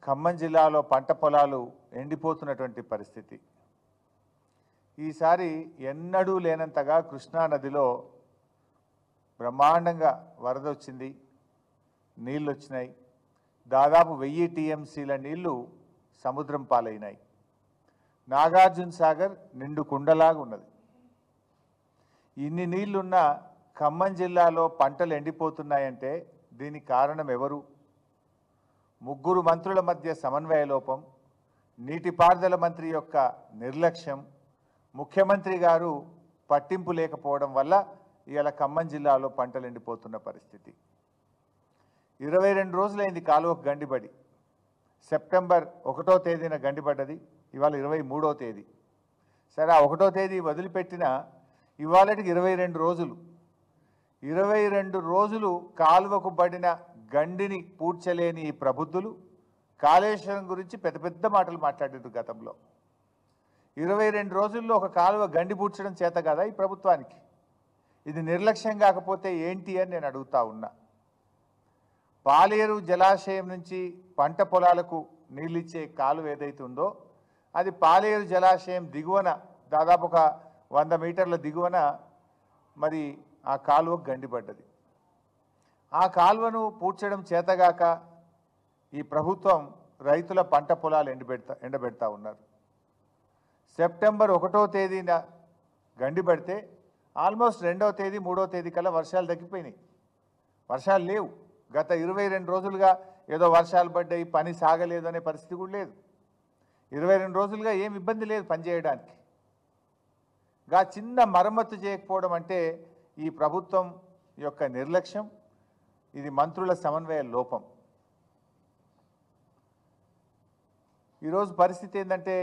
ఖమ్మం జిల్లాలో పంట పొలాలు ఎండిపోతున్నటువంటి పరిస్థితి. ఈసారి ఎన్నడూ లేనంతగా కృష్ణా నదిలో బ్రహ్మాండంగా వరద వచ్చింది, నీళ్ళు వచ్చినాయి. దాదాపు 1000 టీఎంసీల నీళ్లు సముద్రం పాలైనాయి. నాగార్జున సాగర్ నిండు కుండలాగా ఉన్నది. ఇన్ని నీళ్లున్న ఖమ్మం జిల్లాలో పంటలు ఎండిపోతున్నాయంటే దీనికి కారణం ఎవరు? ముగ్గురు మంత్రుల మధ్య సమన్వయ లోపం, నీటిపారుదల మంత్రి యొక్క నిర్లక్ష్యం, ముఖ్యమంత్రి గారు పట్టింపు లేకపోవడం వల్ల ఇవాళ ఖమ్మం జిల్లాలో పంటలు ఎండిపోతున్న పరిస్థితి. 22 రోజులైంది కాలువకు గండిపడి. సెప్టెంబర్ 1వ తేదీన గండిపడ్డది, ఇవాళ 23వ తేదీ. సరే, ఆ 1వ తేదీ వదిలిపెట్టిన ఇవాళకి 22 రోజులు. 22 రోజులు కాలువకు పడిన గండిని పూడ్చలేని ఈ ప్రబుద్ధులు కాళేశ్వరం గురించి పెద్ద పెద్ద మాటలు మాట్లాడారు గతంలో. 22 రోజుల్లో ఒక కాలువ గండి పూడ్చడం చేత కదా ఈ ప్రభుత్వానికి? ఇది నిర్లక్ష్యం కాకపోతే ఏంటి అని నేను అడుగుతా ఉన్నా. పాలేరు జలాశయం నుంచి పంట పొలాలకు నీళ్ళిచ్చే కాలువ ఏదైతే ఉందో అది పాలేరు జలాశయం దిగువన దాదాపు ఒక 100 మీటర్ల దిగువన మరి ఆ కాలువకు గండిపడ్డది. ఆ కాలువను పూడ్చడం చేతగాక ఈ ప్రభుత్వం రైతుల పంట పొలాలు ఎండబెడతా ఉన్నారు. సెప్టెంబర్ 1వ తేదీన గండిపడితే ఆల్మోస్ట్ 2వ తేదీ 3వ తేదీ కల్లా వర్షాలు తగ్గిపోయినాయి. వర్షాలు లేవు. గత 22 రోజులుగా ఏదో వర్షాలు పడ్డాయి, పని సాగలేదు అనే పరిస్థితి కూడా లేదు. 22 రోజులుగా ఏం ఇబ్బంది లేదు పనిచేయడానికి. చిన్న మరమ్మతు చేయకపోవడం అంటే ఈ ప్రభుత్వం యొక్క నిర్లక్ష్యం, ఇది మంత్రుల సమన్వయ లోపం. ఈరోజు పరిస్థితి ఏంటంటే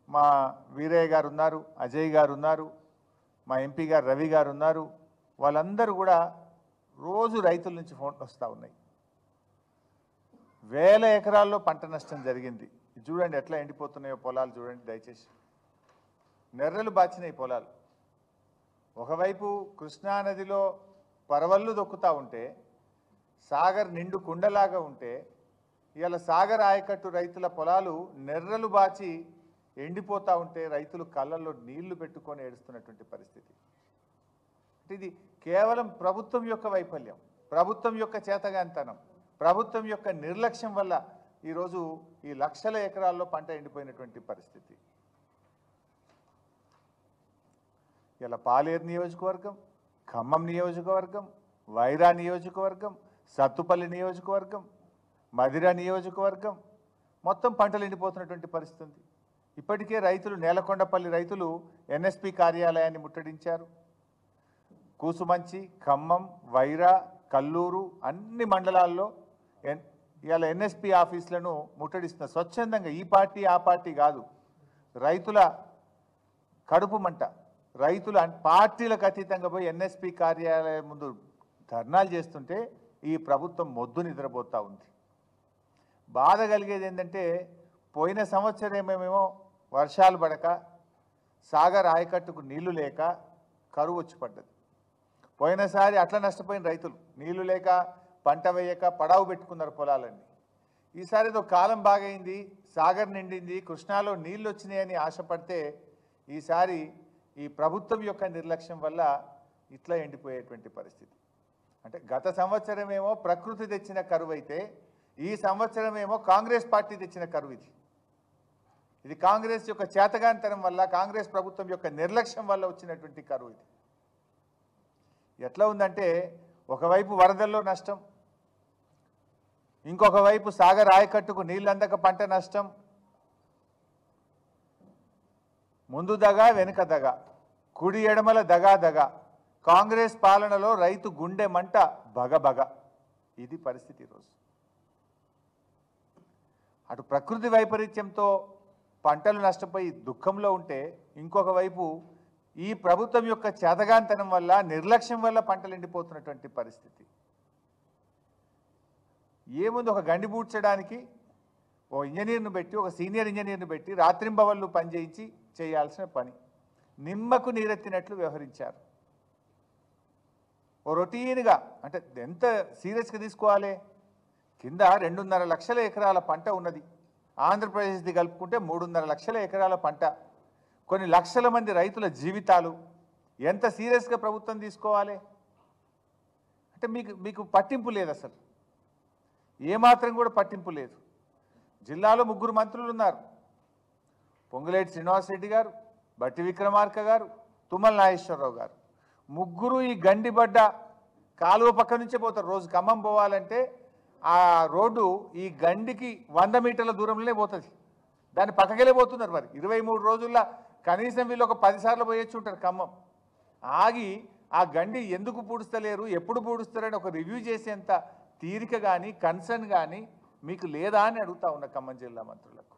మా వీరయ్య గారు ఉన్నారు, అజయ్ గారు ఉన్నారు, మా ఎంపీ గారు రవి గారు ఉన్నారు. వాళ్ళందరూ కూడా రోజు రైతుల నుంచి ఫోన్లు వస్తూ ఉన్నాయి. వేల ఎకరాల్లో పంట నష్టం జరిగింది. చూడండి ఎట్లా ఎండిపోతున్నాయో పొలాలు చూడండి దయచేసి. నెర్రలు బాచినాయి పొలాలు. ఒకవైపు కృష్ణానదిలో పరవళ్ళు దొక్కుతూ ఉంటే, సాగర్ నిండు కుండలాగా ఉంటే, ఇవాళ సాగర్ ఆయకట్టు రైతుల పొలాలు నెర్రలు బాచి ఎండిపోతూ ఉంటే రైతులు కళ్ళల్లో నీళ్లు పెట్టుకొని ఏడుస్తున్నటువంటి పరిస్థితి. ఇది కేవలం ప్రభుత్వం యొక్క వైఫల్యం, ప్రభుత్వం యొక్క చేతగాంతనం, ప్రభుత్వం యొక్క నిర్లక్ష్యం వల్ల ఈరోజు ఈ లక్షల ఎకరాల్లో పంట ఎండిపోయినటువంటి పరిస్థితి. ఇలా పాలేరు నియోజకవర్గం, ఖమ్మం నియోజకవర్గం, వైరా నియోజకవర్గం, సత్తుపల్లి నియోజకవర్గం, మధిర నియోజకవర్గం మొత్తం పంటలు ఎండిపోతున్నటువంటి పరిస్థితి ఉంది. ఇప్పటికే రైతులు, నేలకొండపల్లి రైతులు ఎన్ఎస్పి కార్యాలయాన్ని ముట్టడించారు. కూసుమంచి, ఖమ్మం, వైరా, కల్లూరు అన్ని మండలాల్లో ఇవాళ ఎన్ఎస్పి ఆఫీసులను ముట్టడిస్తున్నారు స్వచ్ఛందంగా. ఈ పార్టీ ఆ పార్టీ కాదు, రైతుల కడుపు మంట. రైతులు పార్టీలకు అతీతంగా పోయి ఎన్ఎస్పి కార్యాలయం ముందు ధర్నాలు చేస్తుంటే ఈ ప్రభుత్వం మొద్దు నిద్రపోతూ ఉంది. బాధ కలిగేది ఏంటంటే పోయిన సంవత్సరమేమో వర్షాలు పడక, సాగర్ ఆయకట్టుకు నీళ్లు లేక కరువు వచ్చి పడ్డది. పోయినసారి అట్లా నష్టపోయిన రైతులు నీళ్లు లేక పంట వేయక పడావు పెట్టుకున్నారు పొలాలన్నీ. ఈసారి ఏదో కాలం బాగైంది, సాగర్ నిండింది, కృష్ణాలో నీళ్ళు వచ్చినాయని ఆశపడితే ఈసారి ఈ ప్రభుత్వం యొక్క నిర్లక్ష్యం వల్ల ఇట్లా ఎండిపోయేటువంటి పరిస్థితి. అంటే గత సంవత్సరమేమో ప్రకృతి తెచ్చిన కరువు అయితే ఈ సంవత్సరమేమో కాంగ్రెస్ పార్టీ తెచ్చిన కరువు. ఇది కాంగ్రెస్ యొక్క చేతగానితనం వల్ల, కాంగ్రెస్ ప్రభుత్వం యొక్క నిర్లక్ష్యం వల్ల వచ్చినటువంటి కరువు. ఇది ఎట్లా ఉందంటే ఒకవైపు వరదల్లో నష్టం, ఇంకొక వైపు సాగర్ ఆయకట్టుకు నీళ్ళు అందక పంట నష్టం. ముందు దగా వెనుక దగా, కుడి ఎడమల దగా దగా, కాంగ్రెస్ పాలనలో రైతు గుండె మంట బగబగ. ఇది పరిస్థితి ఈరోజు. అటు ప్రకృతి వైపరీత్యంతో పంటలు నష్టపోయి దుఃఖంలో ఉంటే, ఇంకొక వైపు ఈ ప్రభుత్వం యొక్క చేతగాంతనం వల్ల, నిర్లక్ష్యం వల్ల పంటలు ఎండిపోతున్నటువంటి పరిస్థితి. ఏముంది, ఒక గండి పూడ్చడానికి ఓ ఇంజనీర్ను పెట్టి, ఒక సీనియర్ ఇంజనీర్ను పెట్టి రాత్రింబవళ్ళు పనిచేయించి చేయాల్సిన పని. నిమ్మకు నీరెత్తినట్లు వ్యవహరించారు. ఓ రొటీన్గా, అంటే ఎంత సీరియస్గా తీసుకోవాలి? కింద 2.5 లక్షల ఎకరాల పంట ఉన్నది. ఆంధ్రప్రదేశ్ది కలుపుకుంటే 3.5 లక్షల ఎకరాల పంట. కొన్ని లక్షల మంది రైతుల జీవితాలు ఎంత సీరియస్గా ప్రభుత్వం తీసుకోవాలి? అంటే మీకు పట్టింపు లేదు, అసలు ఏమాత్రం కూడా పట్టింపు లేదు. జిల్లాలో 3 మంత్రులు ఉన్నారు. పొంగులేటి శ్రీనివాసరెడ్డి గారు, బట్టి విక్రమార్క గారు, తుమ్మల నాగేశ్వరరావు గారు. 3 ఈ గండిబడ్డ కాలువ పక్క నుంచే పోతారు. రోజు ఖమ్మం పోవాలంటే ఆ రోడ్డు ఈ గండికి 100 మీటర్ల దూరంలోనే పోతుంది. దాన్ని పక్కకెళ్ళే పోతున్నారు. మరి 23 రోజుల్లో కనీసం వీళ్ళు ఒక 10 సార్లు పోయొచ్చు ఉంటారు ఖమ్మం. ఆగి ఆ గండి ఎందుకు పూడుస్తలేరు, ఎప్పుడు పూడుస్తారని ఒక రివ్యూ చేసేంత తీరిక కానీ కన్సర్న్ కానీ మీకు లేదా అని అడుగుతా ఉన్న ఖమ్మం జిల్లా మంత్రులకు.